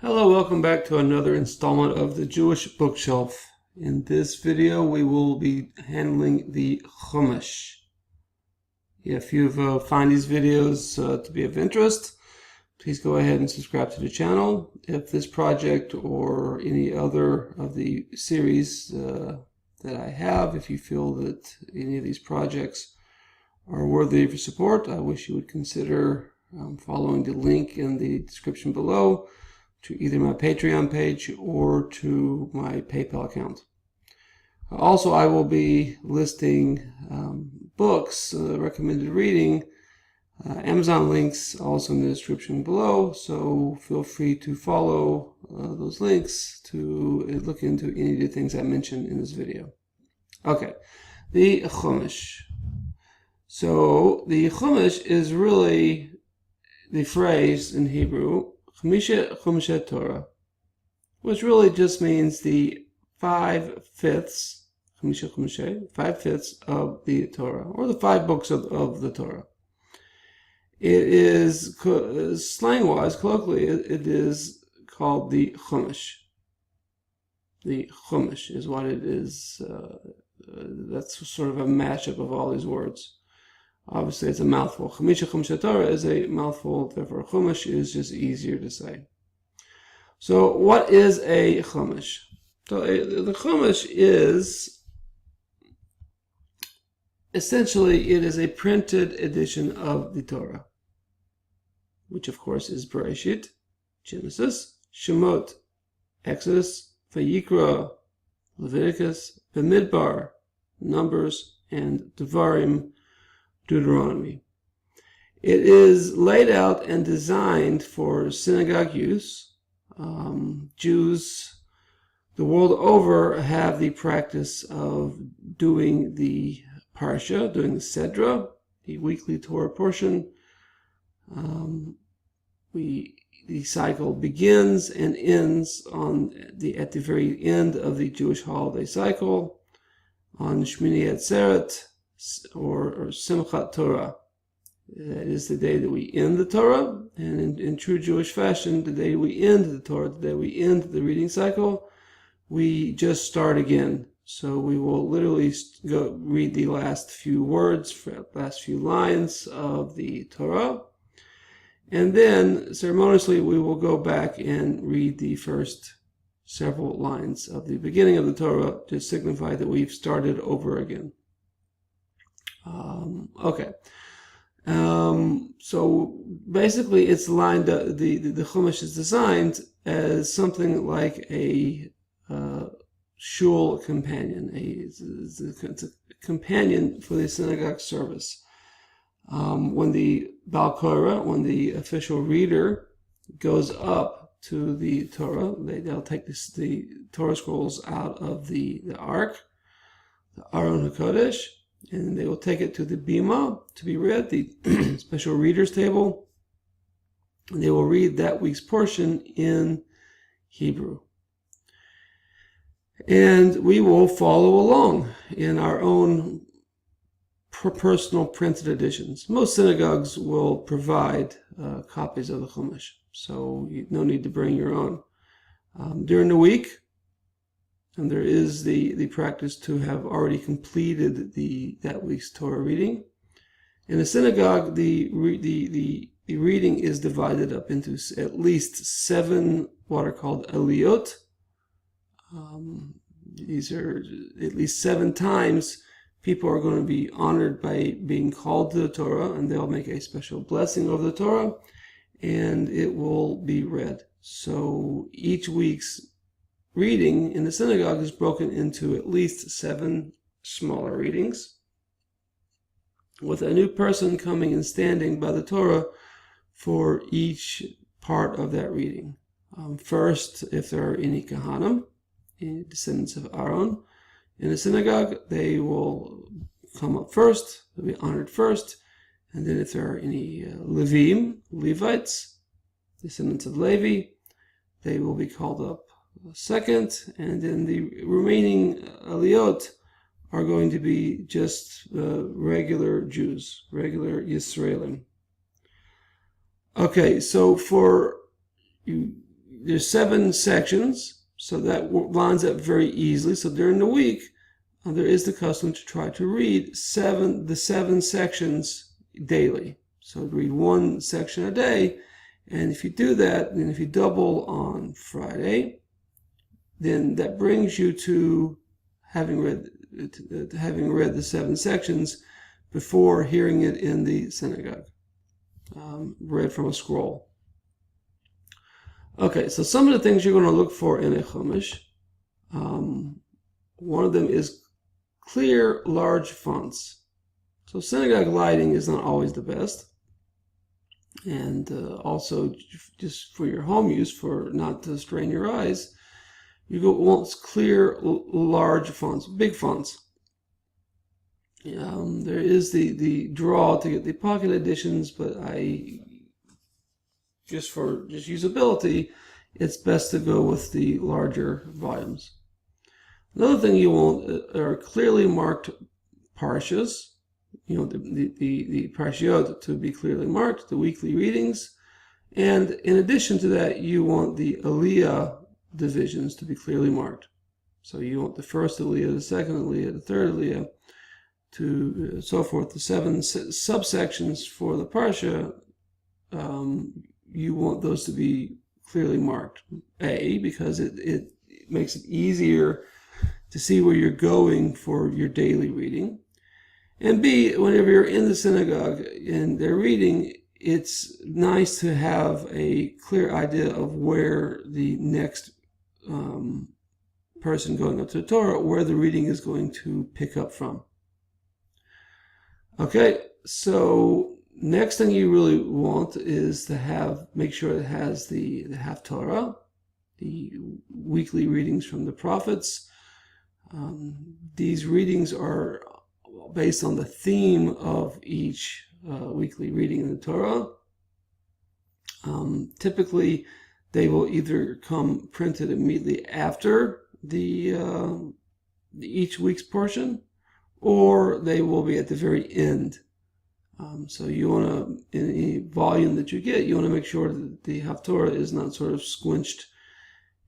Hello, welcome back to another installment of the Jewish Bookshelf. In this video, we will be handling the Chumash. If you find these videos to be of interest, please go ahead and subscribe to the channel. If this project or any other of the series that I have, if you feel that any of these projects are worthy of your support, I wish you would consider following the link in the description below to either my Patreon page or to my PayPal account. Also, I will be listing books, recommended reading, Amazon links also in the description below, so feel free to follow those links to look into any of the things I mentioned in this video. Okay, the Chumash. So the Chumash is really the phrase in Hebrew, Chumash Torah, which really just means the 5/5 of the Torah, or the 5 books of the Torah. It is, slang-wise, colloquially, it is called the Chumash. The Chumash is what it is. That's sort of a mashup of all these words. Obviously, it's a mouthful. Chumash Torah is a mouthful, therefore Chumash is just easier to say. So, what is a Chumash? So, the Chumash is, essentially, it is a printed edition of the Torah, which of course is Bereshit, Genesis, Shemot, Exodus, Vayikra, Leviticus, Bamidbar, Numbers, and Devarim, Deuteronomy. It is laid out and designed for synagogue use. Jews the world over have the practice of doing the Parsha, doing the Sedra, the weekly Torah portion. The cycle begins and ends at the very end of the Jewish holiday cycle on Shmini Atzeret, or Simchat Torah. That is the day that we end the Torah, and in true Jewish fashion, the day we end the Torah, the day we end the reading cycle, we just start again. So we will literally go read the last few words, last few lines of the Torah, and then ceremoniously we will go back and read the first several lines of the beginning of the Torah to signify that we've started over again. Okay. So basically it's lined up, the Chumash is designed as something like a shul companion. It's a companion for the synagogue service. When the Bal Korah, when the official reader goes up to the Torah, they'll take the Torah scrolls out of the ark, the Aron HaKodesh, and they will take it to the Bima to be read, the special reader's table. And they will read that week's portion in Hebrew. And we will follow along in our own personal printed editions. Most synagogues will provide copies of the Chumash, so no need to bring your own. During the week, and there is the practice to have already completed that week's Torah reading. In a synagogue, the reading is divided up into at least 7 what are called aliyot. These are at least 7 times people are going to be honored by being called to the Torah, and they'll make a special blessing over the Torah, and it will be read. So each week's reading in the synagogue is broken into at least 7 smaller readings, with a new person coming and standing by the Torah for each part of that reading. First, if there are any Kahanim, any descendants of Aaron in the synagogue, they will come up first, they'll be honored first, and then if there are any Levites, descendants of Levi, they will be called up second, and then the remaining aliyot are going to be just regular Jews, regular Yisraelim. Okay, so for you there's 7 sections, so that lines up very easily. So during the week, there is the custom to try to read the 7 sections daily. So read 1 section a day, and if you do that, and if you double on Friday, then that brings you to having read the 7 sections before hearing it in the synagogue, read from a scroll. Okay, so some of the things you're going to look for in a Chumash, one of them is clear, large fonts. So synagogue lighting is not always the best. And also, just for your home use, for not to strain your eyes, you want clear, large fonts, big fonts. There is the draw to get the pocket editions, but just for usability, it's best to go with the larger volumes. Another thing you want are clearly marked parshas. The parshiot to be clearly marked, the weekly readings. And in addition to that, you want the aliyah divisions to be clearly marked. So you want the first aliyah, the second aliyah, the third aliyah, to so forth. The 7 subsections for the parsha, you want those to be clearly marked. A, because it makes it easier to see where you're going for your daily reading. And B, whenever you're in the synagogue and they're reading, it's nice to have a clear idea of where the next person going up to the Torah, where the reading is going to pick up from. Okay, so next thing you really want is to make sure it has the Haftorah, the weekly readings from the prophets. These readings are based on the theme of each weekly reading in the Torah. Typically, they will either come printed immediately after each week's portion, or they will be at the very end. So you want to, in any volume that you get, you want to make sure that the Haftorah is not sort of squinched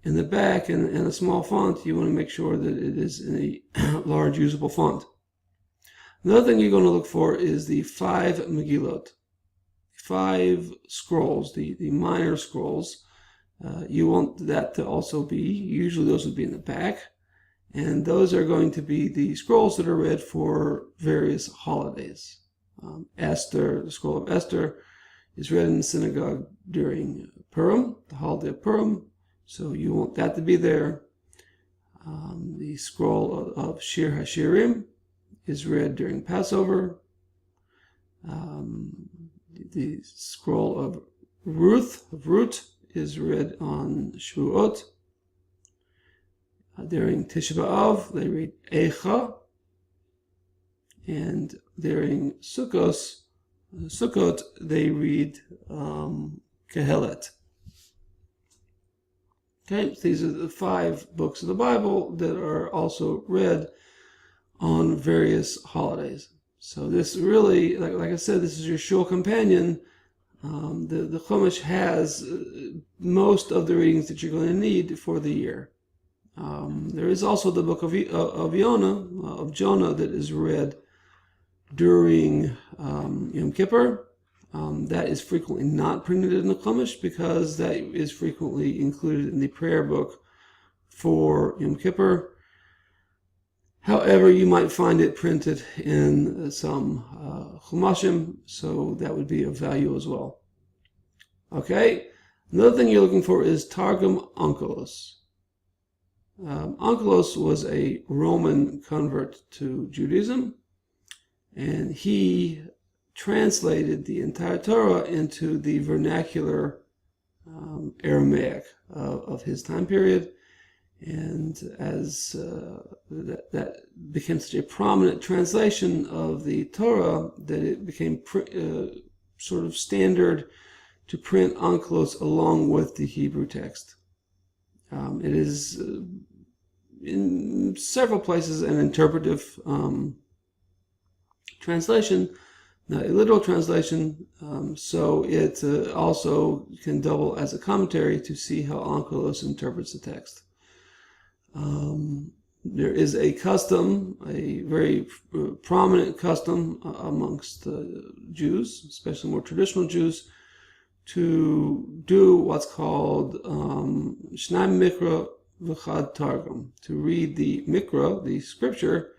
in the back and a small font. You want to make sure that it is in a large usable font. Another thing you're going to look for is the 5 Megillot, 5 scrolls, the minor scrolls. You want that to also be, usually those would be in the back, and those are going to be the scrolls that are read for various holidays. Esther, the scroll of Esther, is read in the synagogue during Purim, the holiday of Purim, so you want that to be there. The scroll of Shir HaShirim is read during Passover. The scroll of Ruth is read on Shavuot. During Tisha B'Av, they read Eicha. And during Sukkot, they read Kehelet. Okay, so these are the 5 books of the Bible that are also read on various holidays. So this really, like I said, this is your shul companion. The Chumash has most of the readings that you're going to need for the year. There is also the book of Jonah that is read during Yom Kippur. That is frequently not printed in the Chumash because that is frequently included in the prayer book for Yom Kippur. However, you might find it printed in some Chumashim, so that would be of value as well. Okay, another thing you're looking for is Targum Onkelos. Onkelos was a Roman convert to Judaism, and he translated the entire Torah into the vernacular Aramaic of his time period. And as that became such a prominent translation of the Torah that it became sort of standard to print Onkelos along with the Hebrew text. It is in several places an interpretive translation, Now, a literal translation, so it also can double as a commentary to see how Onkelos interprets the text. There is a custom, a very prominent custom amongst Jews, especially more traditional Jews, to do what's called Shnai Mikra V'chad Targum, to read the Mikra, the scripture,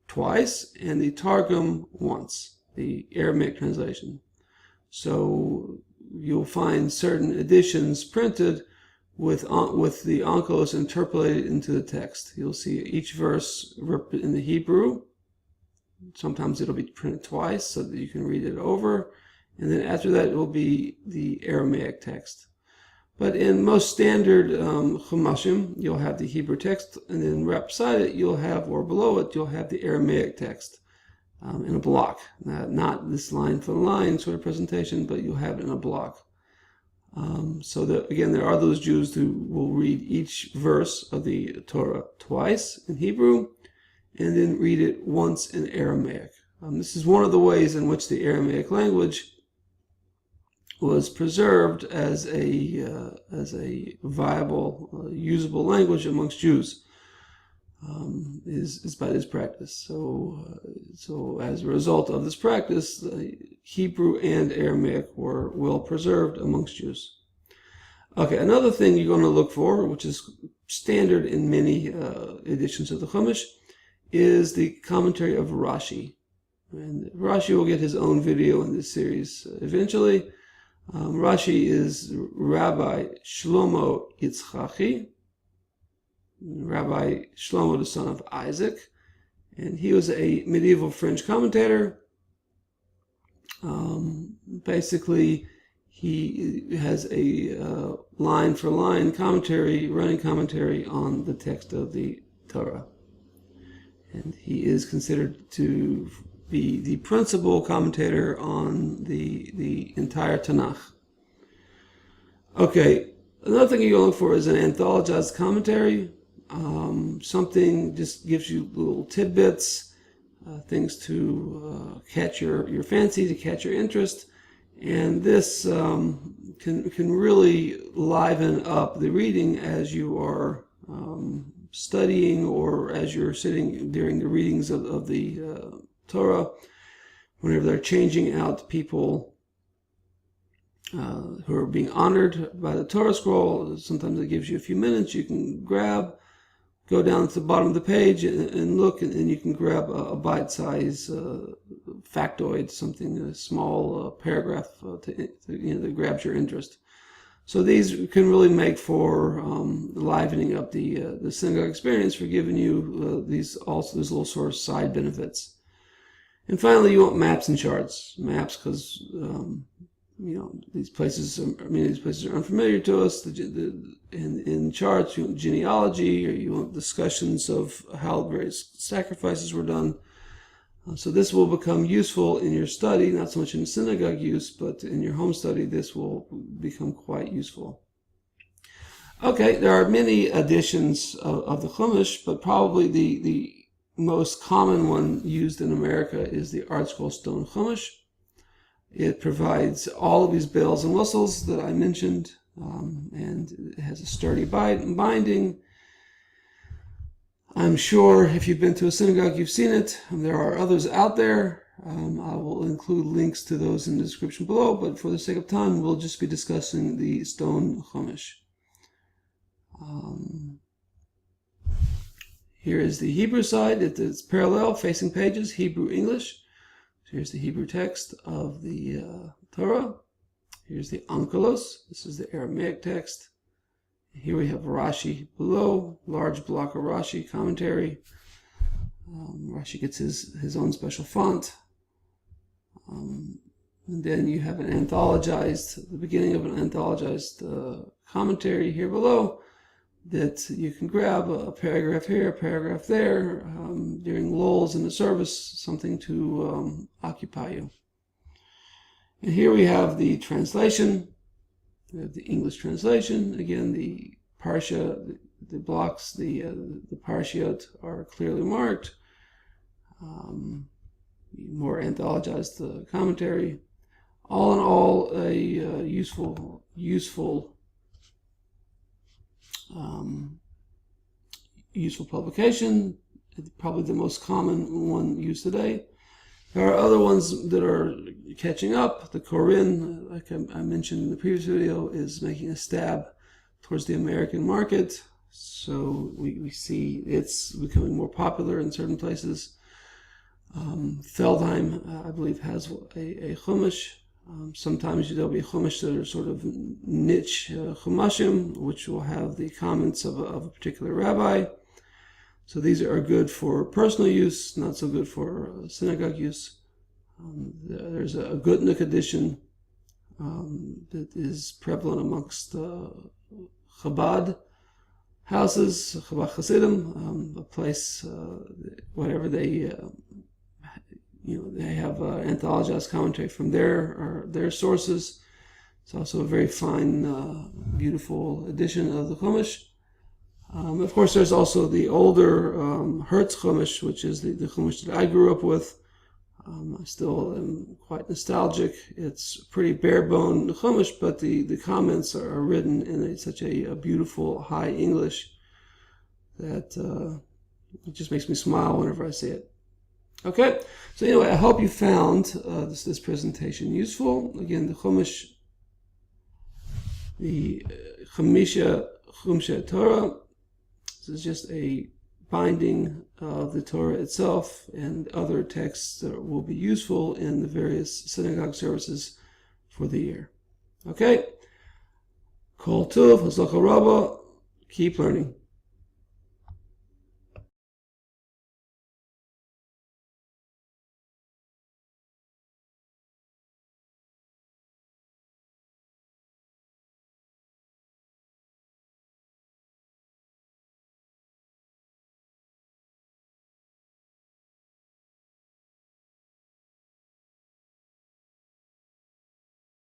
twice, and the Targum once, the Aramaic translation. So you'll find certain editions printed with the Onkelos interpolated into the text. You'll see each verse in the Hebrew. Sometimes it'll be printed twice so that you can read it over. And then after that, it will be the Aramaic text. But in most standard Chumashim, you'll have the Hebrew text, and then right beside it, you'll have, or below it, you'll have the Aramaic text in a block. Not this line for line sort of presentation, but you'll have it in a block. So that, again, there are those Jews who will read each verse of the Torah twice in Hebrew, and then read it once in Aramaic. This is one of the ways in which the Aramaic language was preserved as a viable, usable language amongst Jews, is by this practice. So as a result of this practice, Hebrew and Aramaic were well preserved amongst Jews. Okay, another thing you're going to look for, which is standard in many editions of the Chumash, is the commentary of Rashi. And Rashi will get his own video in this series eventually. Rashi is Rabbi Shlomo Yitzchaki, Rabbi Shlomo, the son of Isaac, and he was a medieval French commentator. Basically, he has a line-for-line commentary, running commentary on the text of the Torah. And he is considered to be the principal commentator on the entire Tanakh. Okay, another thing you're going to look for is an anthologized commentary. Something just gives you little tidbits, things to catch your fancy, to catch your interest. And this can really liven up the reading as you are studying, or as you're sitting during the readings of the Torah, whenever they're changing out people who are being honored by the Torah scroll. Sometimes it gives you a few minutes. You can go down to the bottom of the page and look, and you can grab a bite-sized factoid, something, a small paragraph that grabs your interest. So these can really make for livening up the synagogue experience, for giving you these little sort of side benefits. And finally, you want maps and charts. Maps, because many of these places are unfamiliar to us. In charts, you want genealogy, or you want discussions of how various sacrifices were done. So this will become useful in your study, not so much in synagogue use, but in your home study, this will become quite useful. Okay, there are many editions of the Chumash, but probably the most common one used in America is the ArtScroll Stone Chumash. It provides all of these bells and whistles that I mentioned, and it has a sturdy binding. I'm sure if you've been to a synagogue, you've seen it. There are others out there. I will include links to those in the description below, but for the sake of time, we'll just be discussing the Stone Chumash. Here is the Hebrew side. It's parallel, facing pages, Hebrew, English. So here's the Hebrew text of the Torah. Here's the Onkelos. This is the Aramaic text. Here we have Rashi below, large block of Rashi commentary. Rashi gets his own special font. And then you have the beginning of an anthologized commentary here below, that you can grab a paragraph here, a paragraph there, during lulls in the service, something to occupy you. And here we have the translation. We have the English translation. Again, the parsha, the blocks, the parshiot are clearly marked. More or anthologized commentary. All in all, a useful publication. Probably the most common one used today. There are other ones that are catching up. The Korin, like I mentioned in the previous video, is making a stab towards the American market. So we see it's becoming more popular in certain places. Feldheim, I believe, has a Chumash. Sometimes there'll be Chumash that are sort of niche Chumashim, which will have the comments of a particular rabbi. So these are good for personal use, not so good for synagogue use. There's a Gutnick edition that is prevalent amongst Chabad houses, Chabad Hasidim, a place, whatever they, they have anthologized commentary from their sources. It's also a very fine, beautiful edition of the Chumash. Of course, there's also the older Hertz Chumash, which is the Chumash that I grew up with. I still am quite nostalgic. It's pretty bare-bone Chumash, but the comments are written in such a beautiful high English that it just makes me smile whenever I see it. Okay, so anyway, I hope you found this presentation useful. Again, the Chumash, the Chumashim Torah. This is just a binding of the Torah itself and other texts that will be useful in the various synagogue services for the year. Okay? Kol Tov, Hatzlacha Rabba, keep learning.